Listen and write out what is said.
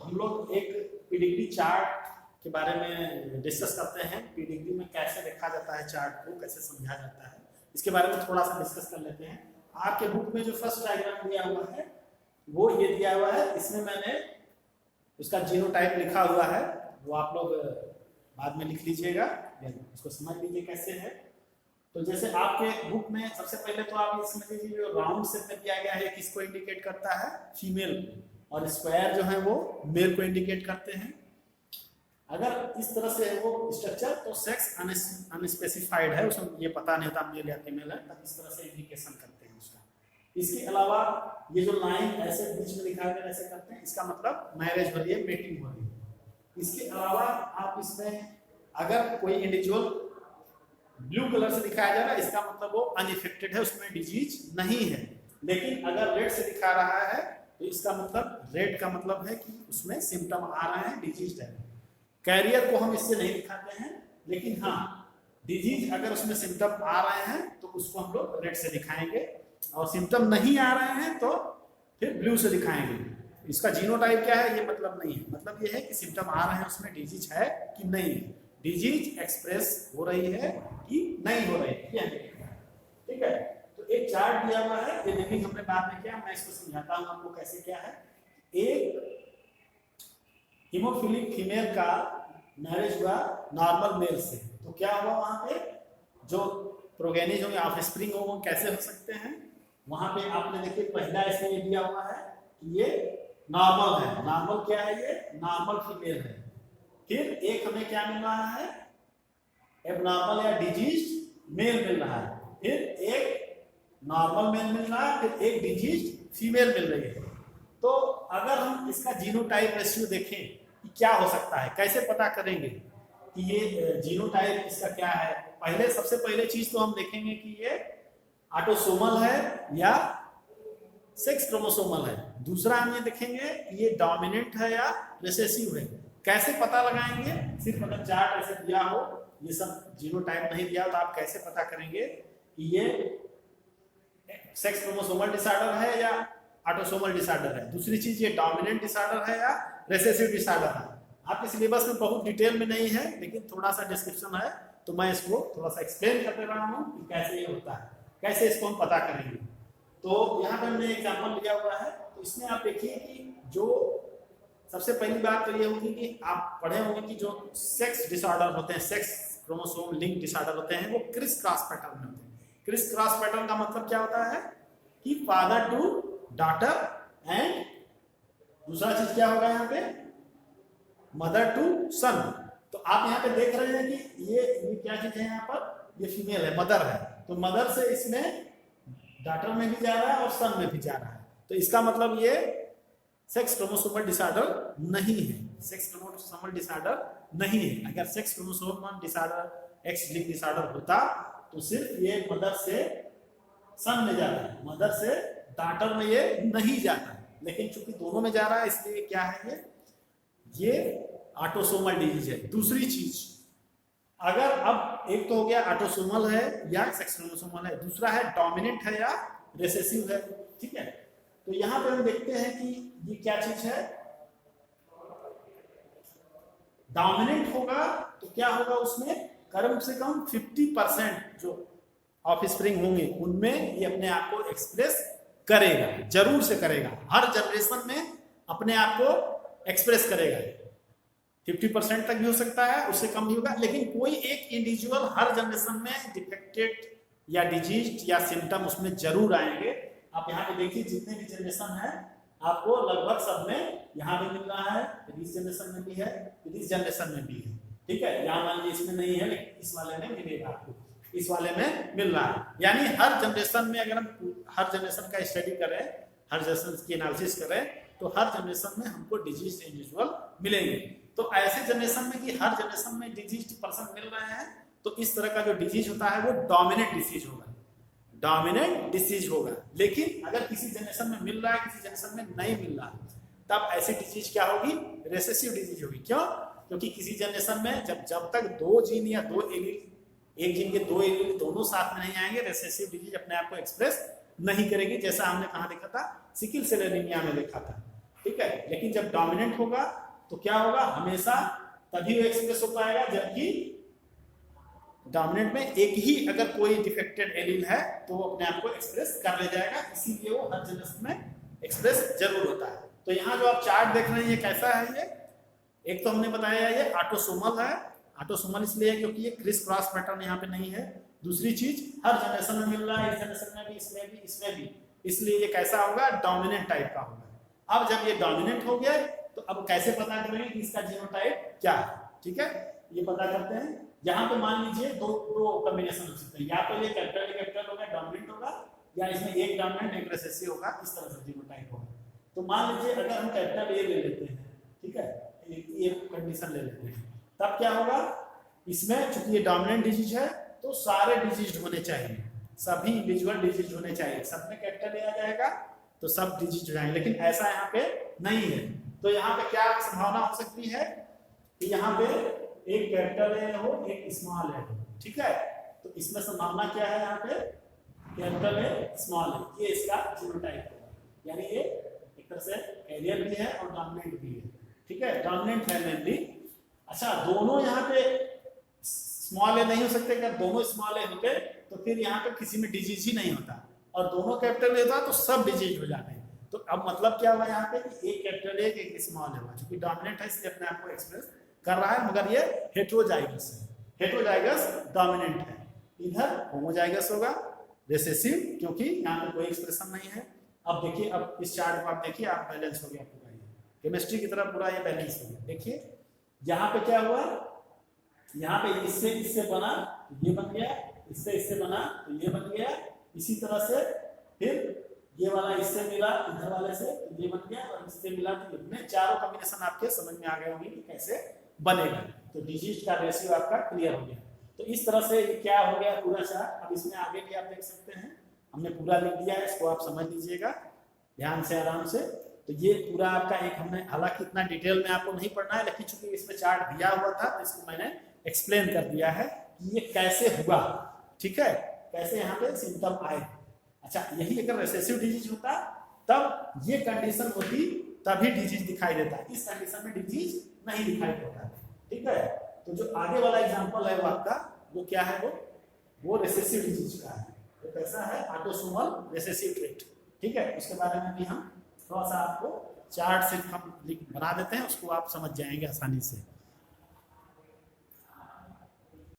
हम लोग एक पीडिग्री चार्ट के बारे में डिस्कस करते हैं। पीडिग्री में कैसे देखा जाता है, चार्ट को कैसे समझा जाता है, इसके बारे में थोड़ा सा डिस्कस कर लेते हैं। आपके बुक में जो फर्स्ट डायग्राम दिया हुआ है वो ये दिया हुआ है। इसमें मैंने उसका जीनोटाइप लिखा हुआ है, वो आप लोग बाद में लिख लीजिएगा, उसको समझ लीजिए कैसे है। तो जैसे आपके बुक में सबसे पहले तो आप ये समझ लीजिए जो राउंड शेप में दिया गया है किसको इंडिकेट करता है, फीमेल, और स्क्वायर जो है वो मेल को इंडिकेट करते हैं। अगर इस तरह से है वो स्ट्रक्चर तो सेक्स अनस्पेसिफाइड है, उसमें ये पता नहीं होता मेल या फीमेल है, तब इस तरह से इंडिकेशन करते हैं उसका। इसके अलावा ये जो लाइन ऐसे बीच में दिखा गया ऐसे करते हैं, इसका मतलब मैरिज हो रही है, मेटिंग हो रही है। इसके अलावा आप इसमें अगर कोई इंडिविजुअल ब्लू कलर से दिखाया जा रहा है, इसका मतलब वो अनइफेक्टेड है, उसमें डिजीज नहीं है। लेकिन अगर रेड से दिखा रहा है तो इसका मतलब, रेड का मतलब है कि उसमें सिम्टम आ रहे हैं, डिजीज है। कैरियर को हम इससे नहीं दिखाते हैं, लेकिन हाँ डिजीज अगर उसमें सिम्टम आ रहे हैं तो उसको हम लोग रेड से दिखाएंगे, और सिम्टम नहीं आ रहे हैं तो फिर ब्लू से दिखाएंगे। इसका जीनोटाइप क्या है ये मतलब नहीं है, मतलब ये है कि सिम्टम आ रहे हैं, उसमें डिजीज है कि नहीं, डिजीज एक्सप्रेस हो रही है कि नहीं हो रही है, ठीक है। तो एक चार्ट दिया हुआ है, ये देखिए हमने बाद में किया, मैं इसको समझाता हूँ आपको कैसे क्या है। एक हीमोफिलिक फीमेल का मैरिज हुआ नॉर्मल मेल से, तो क्या हुआ वहां पे जो प्रोगेनिज होंगे, ऑफस्प्रिंग हो, वो कैसे हो सकते हैं। वहां पे आपने देखिए पहला इसमें ये दिया हुआ है कि ये नॉर्मल है, नॉर्मल क्या है, ये नॉर्मल फीमेल है। फिर एक हमें क्या मिल रहा है, एबनॉर्मल या डिजीज मेल मिल रहा है, फिर एक नॉर्मल मेल मिल रहा है, फिर एक डिजीज फीमेल मिल रही है। तो अगर हम इसका जीनोटाइप रेशियो देखें कि क्या हो सकता है, कैसे पता करेंगे कि ये जीनोटाइप इसका क्या है। पहले सबसे पहले चीज तो हम देखेंगे कि ये ऑटोसोमल है या सेक्स क्रोमोसोमल है। दूसरा हम ये देखेंगे कि ये डोमिनेंट है या रिसेसिव है। कैसे पता लगाएंगे, सिर्फ अगर चार्ट ऐसे दिया हो, ये सब जीनोटाइप नहीं दिया तो आप कैसे पता करेंगे कि ये सेक्स क्रोमोसोमल डिसऑर्डर है या ऑटोसोमल डिसऑर्डर है। दूसरी चीज ये डोमिनेंट डिसऑर्डर है या रिसेसिव डिसऑर्डर है। आपके सिलेबस में बहुत डिटेल में नहीं है, लेकिन थोड़ा सा डिस्क्रिप्शन है, तो मैं इसको थोड़ा सा एक्सप्लेन कर दे रहा हूँ कि कैसे ये होता है, कैसे इसको हम पता करेंगे। तो यहाँ पे हमने एग्जाम्पल लिया हुआ है, तो इसमें आप देखिए कि जो सबसे पहली बात तो ये होगी कि आप पढ़े होंगे कि जो सेक्स डिसऑर्डर होते हैं, सेक्स क्रोमोसोम लिंक डिसऑर्डर होते हैं, वो क्रिस क्रॉस पैटर्न में होते हैं। क्रिस क्रॉस पैटर्न का मतलब क्या होता है कि फादर टू डॉटर एंड दूसरा चीज क्या होगा यहाँ पे, मदर टू सन। तो आप यहाँ पे देख रहे हैं कि ये क्या चीज है, यहाँ पर ये फीमेल है, मदर है, तो मदर से इसमें डॉटर में भी जा रहा है और सन में भी जा रहा है। तो इसका मतलब ये सेक्स क्रोमोसोमल डिसऑर्डर नहीं है, सेक्स क्रोमोसोमल डिसऑर्डर नहीं है। अगर sex chromosomal disorder x link disorder होता तो सिर्फ ये मदर से सन में जाता है, मदर से डॉटर में ये नहीं जाता है। लेकिन चूंकि दोनों में जा रहा है इसलिए क्या है, ये ऑटोसोमल डिजीज है। दूसरी चीज, अगर अब एक तो हो गया ऑटोसोमल है या सेक्स क्रोमोसोमल है, दूसरा है डोमिनेंट है या रिसेसिव है, ठीक है। तो यहां पे हम देखते हैं कि ये क्या चीज है, डोमिनेंट होगा तो क्या होगा, उसमें कम से कम 50% जो ऑफस्प्रिंग होंगे उनमें ये अपने आप को एक्सप्रेस करेगा, जरूर से करेगा, हर जनरेशन में अपने आप को एक्सप्रेस करेगा। 50% तक भी हो सकता है, उससे कम भी होगा, लेकिन कोई एक इंडिविजुअल हर जनरेशन में डिफेक्टेड या डिजीज या सिम्टम उसमें जरूर आएंगे। आप यहाँ पे देखिए जितने भी जनरेशन है आपको लगभग सब में यहाँ पे मिल रहा है, फिर इस जनरेशन में भी है, फिर इस जनरेशन में भी है, ठीक है। यहाँ मान लीजिए इसमें नहीं है, लेकिन इस वाले में मिलेगा आपको, इस वाले में मिल रहा है। यानी हर जनरेशन में अगर हम हर जनरेशन का स्टडी करें, हर जनरेशन की एनालिसिस करें, तो हर जनरेशन में हमको डिजीज इंडिविजुअल मिलेंगे। तो ऐसे जनरेशन में कि हर जनरेशन में डिजीज पर्सन मिल रहे हैं, तो इस तरह का जो डिजीज होता है वो डोमिनेंट डिसीज होगा, डोमिनेंट डिसीज होगा। लेकिन अगर किसी जनरेशन में मिल रहा है, किसी जनरेशन में नहीं मिल रहा, तब ऐसी डिजीज क्या होगी, रिसेसिव डिजीज होगी। क्यों? क्योंकि किसी जनरेशन में जब तक दो जीन या दो एलील, एक जीन के दो एलील दोनों साथ में नहीं आएंगे, रिसेसिव डिजीज अपने आप को एक्सप्रेस नहीं करेगी। जैसा हमने कहाँ देखा था, सिकल सेल एनीमिया में देखा था। ठीक है। लेकिन जब डोमिनेंट होगा तो क्या होगा, हमेशा तभी वो एक्सप्रेस हो पाएगा जबकि डोमिनेंट में एक ही अगर कोई डिफेक्टेड एलील है तो वो अपने आप को एक्सप्रेस कर ले जाएगा, इसीलिए वो हर जनरेशन में एक्सप्रेस जरूर होता है। तो यहाँ जो आप चार्ट देख रहे हैं ये कैसा है, ये एक तो हमने बताया ये ऑटोसोमल है। ऑटोसोमल इसलिए है क्योंकि ये क्रिस क्रॉस पैटर्न यहाँ पे नहीं है। दूसरी चीज हर जनरेशन में मिल रहा है, इस जनरेशन में भी, इसमें भी, इसमें भी, इसलिए ये कैसा होगा, डोमिनेंट टाइप का होगा। अब जब ये डोमिनेंट हो गया तो अब कैसे पता करेंगे कि इसका जीनोटाइप क्या है, ठीक है, ये पता करते हैं। यहाँ पे मान लीजिए दो कॉम्बिनेशन हो सकते हैं, या तो ये कैपिटल होगा डोमिनेंट होगा, या इसमें एक डोमिनेंट एक रिसेसिव होगा, इस तरह से जीनोटाइप होगा। तो मान लीजिए अगर हम कैपिटल ए ले लेते हैं, ठीक है, एक कंडीशन ले लेते हैं, तब क्या होगा, इसमें चूंकि ये डोमिनेंट डिजीज है तो सारे डिजीज होने चाहिए, सभी इंडिविजुअल डिजीज होने चाहिए, सब में कैपिटल ए आ जाएगा तो सब डिजीज हो जाएंगे। लेकिन ऐसा यहाँ पे नहीं है। तो यहाँ पे क्या संभावना हो सकती है कि यहाँ पे एक कैपिटल ए हो, एक स्मॉल ए हो, ठीक है। तो इसमें संभावना क्या है, यहाँ पे कैपिटल ए स्मॉल ए, ये इसका जीनोटाइप होगा, यानी ये एक तरह से कैरियर भी है और डोमिनेंट भी है, ठीक है, डोमिनेंट है मेनली। अच्छा, दोनों यहाँ पे स्मॉल ए नहीं हो सकते, अगर दोनों स्मॉल ए होते तो फिर यहाँ पे किसी में डिजीज ही नहीं होता, और दोनों कैपिटल ए होता तो सब डिजीज हो जाते हैं। तो अब मतलब क्या हुआ यहाँ पे कि एक कैपिटल ए एक स्मॉल ए हुआ, क्योंकि डोमिनेंट है इसलिए अपने आप को एक्सप्रेस कर रहा है, मगर ये हेटेरोजाइगस है, हेटेरोजाइगस डोमिनेंट है। इधर होमोजाइगस होगा रिसेसिव, क्योंकि यहाँ पे कोई एक्सप्रेशन नहीं है। अब देखिए, अब इस चार्ट को आप देखिए, आप बैलेंस हो गया पूरा, ये केमिस्ट्री की तरह पूरा ये बैलेंस हो गया। देखिए यहाँ पे क्या हुआ, यहाँ पे इससे इससे बना तो ये बन गया, इससे इससे बना तो ये बन गया, इसी तरह से फिर ये वाला इससे मिला इधर वाले से तो ये बन गया, और इससे मिला तो ये, चारों कॉम्बिनेशन आपके समझ में आ गए होंगे कि कैसे बनेगा। तो डिजीज का रेशियो आपका क्लियर हो गया। तो इस तरह से ये क्या हो गया पूरा चार्ट। अब इसमें आगे भी आप देख सकते हैं, हमने पूरा लिख दिया है, इसको आप समझ लीजिएगा ध्यान से, आराम से। तो ये पूरा आपका एक, हमने हालांकि इतना डिटेल में आपको नहीं पढ़ना है, लेकिन चूंकि इसमें चार्ट दिया हुआ था तो इसको मैंने एक्सप्लेन कर दिया है कि ये कैसे हुआ, ठीक है, कैसे यहाँ पे सिम्टम आए। अच्छा, यही अगर रिसेसिव डिजीज होता तब ये कंडीशन होती, तभी डिजीज दिखाई देता, इस कंडीशन में डिजीज नहीं दिखाई देता, ठीक है। तो जो आगे वाला एग्जांपल है वो आपका, वो क्या है, वो रिसेसिव डिजीज का है। तो कैसा है, ऑटोसोमल रिसेसिव ट्रेट, ठीक है। उसके बारे में भी हम थोड़ा सा आपको चार्ट से हम बना देते हैं, उसको आप समझ जाएंगे आसानी से।